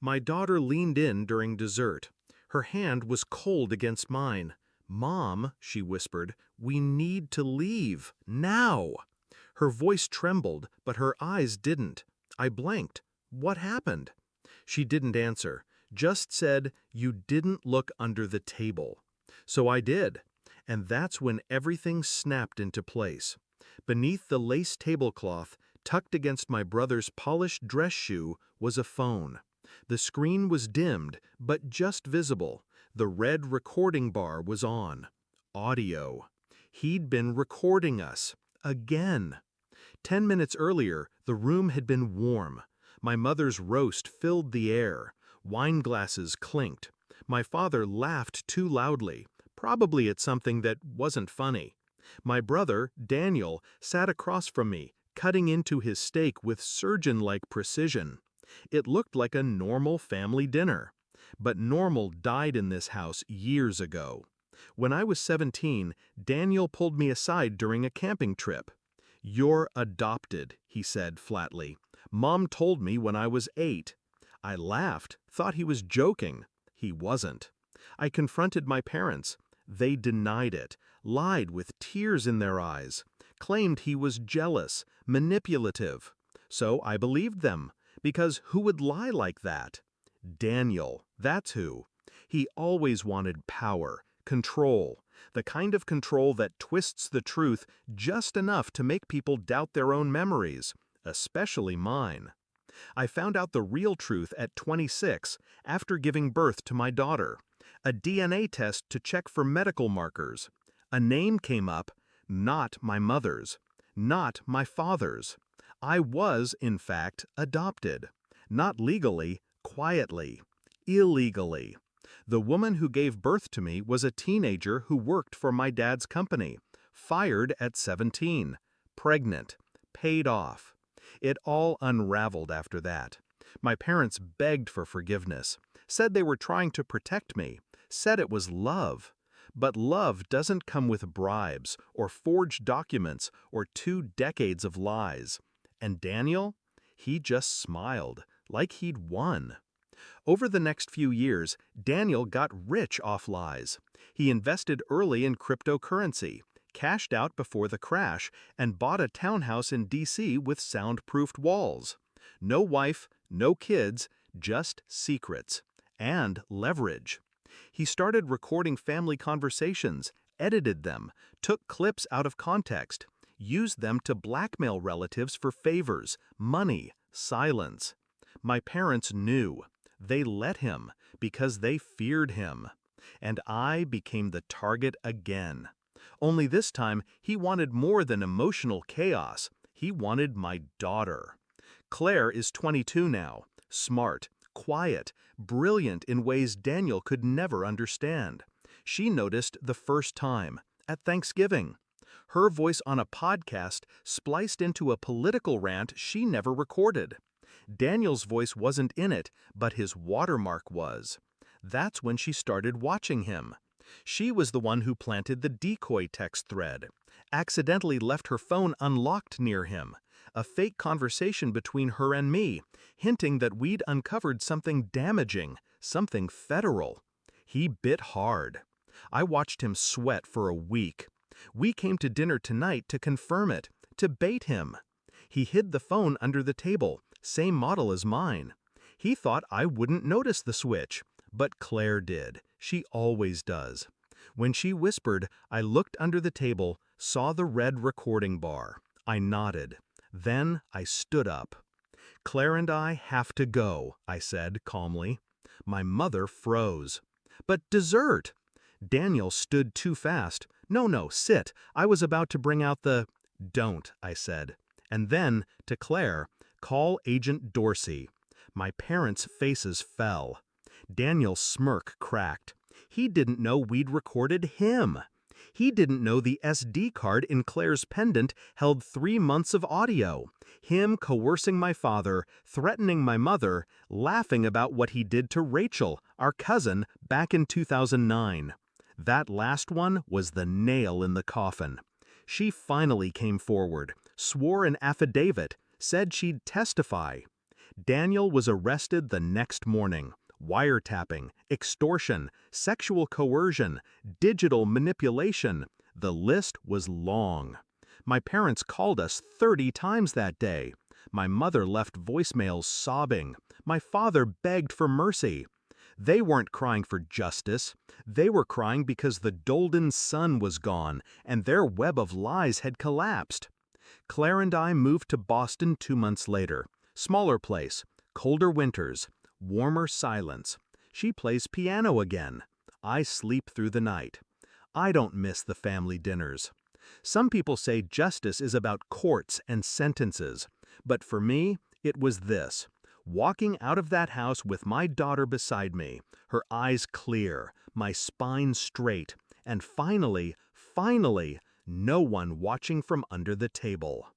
My daughter leaned in during dessert. Her hand was cold against mine. "Mom," she whispered, "we need to leave. Now." Her voice trembled, but her eyes didn't. I blanked. What happened? She didn't answer, just said, "You didn't look under the table." So I did. And that's when everything snapped into place. Beneath the lace tablecloth, tucked against my brother's polished dress shoe, was a phone. The screen was dimmed, but just visible. The red recording bar was on. Audio. He'd been recording us. Again. 10 minutes earlier, the room had been warm. My mother's roast filled the air. Wine glasses clinked. My father laughed too loudly, probably at something that wasn't funny. My brother, Daniel, sat across from me, cutting into his steak with surgeon-like precision. It looked like a normal family dinner. But normal died in this house years ago. When I was 17, Daniel pulled me aside during a camping trip. "You're adopted," he said flatly. "Mom told me when I was 8. I laughed, thought he was joking. He wasn't. I confronted my parents. They denied it, lied with tears in their eyes, claimed he was jealous, manipulative. So I believed them, because who would lie like that? Daniel, that's who. He always wanted power, control, the kind of control that twists the truth just enough to make people doubt their own memories, especially mine. I found out the real truth at 26 after giving birth to my daughter. A DNA test to check for medical markers. A name came up, not my mother's, not my father's. I was, in fact, adopted. Not legally, quietly, illegally. The woman who gave birth to me was a teenager who worked for my dad's company, fired at 17, pregnant, paid off. It all unraveled after that. My parents begged for forgiveness, said they were trying to protect me, said it was love. But love doesn't come with bribes or forged documents or 2 decades of lies. And Daniel? He just smiled, like he'd won. Over the next few years, Daniel got rich off lies. He invested early in cryptocurrency, cashed out before the crash, and bought a townhouse in D.C. with soundproofed walls. No wife, no kids, just secrets. And leverage. He started recording family conversations, edited them, took clips out of context, used them to blackmail relatives for favors, money, silence. My parents knew. They let him because they feared him. And I became the target again. Only this time, he wanted more than emotional chaos. He wanted my daughter. Claire is 22 now, smart, quiet, brilliant in ways Daniel could never understand. She noticed the first time, at Thanksgiving. Her voice on a podcast spliced into a political rant she never recorded. Daniel's voice wasn't in it, but his watermark was. That's when she started watching him. She was the one who planted the decoy text thread, accidentally left her phone unlocked near him, a fake conversation between her and me, hinting that we'd uncovered something damaging, something federal. He bit hard. I watched him sweat for a week. We came to dinner tonight to confirm it, to bait him. He hid the phone under the table, same model as mine. He thought I wouldn't notice the switch, but Claire did. She always does. When she whispered, I looked under the table, saw the red recording bar. I nodded. Then I stood up. "Claire and I have to go," I said calmly. My mother froze. "But dessert!" Daniel stood too fast. No, sit. I was about to bring out the... "Don't," I said. And then, to Claire, "Call Agent Dorsey." My parents' faces fell. Daniel's smirk cracked. He didn't know we'd recorded him. He didn't know the SD card in Claire's pendant held 3 months of audio. Him coercing my father, threatening my mother, laughing about what he did to Rachel, our cousin, back in 2009. That last one was the nail in the coffin. She finally came forward, swore an affidavit, said she'd testify. Daniel was arrested the next morning. Wiretapping, extortion, sexual coercion, digital manipulation. The list was long. My parents called us 30 times that day. My mother left voicemails sobbing. My father begged for mercy. They weren't crying for justice. They were crying because the Dolden sun was gone and their web of lies had collapsed. Claire and I moved to Boston 2 months later. Smaller place, colder winters, warmer silence. She plays piano again. I sleep through the night. I don't miss the family dinners. Some people say justice is about courts and sentences, but for me, it was this. Walking out of that house with my daughter beside me, her eyes clear, my spine straight, and finally, no one watching from under the table.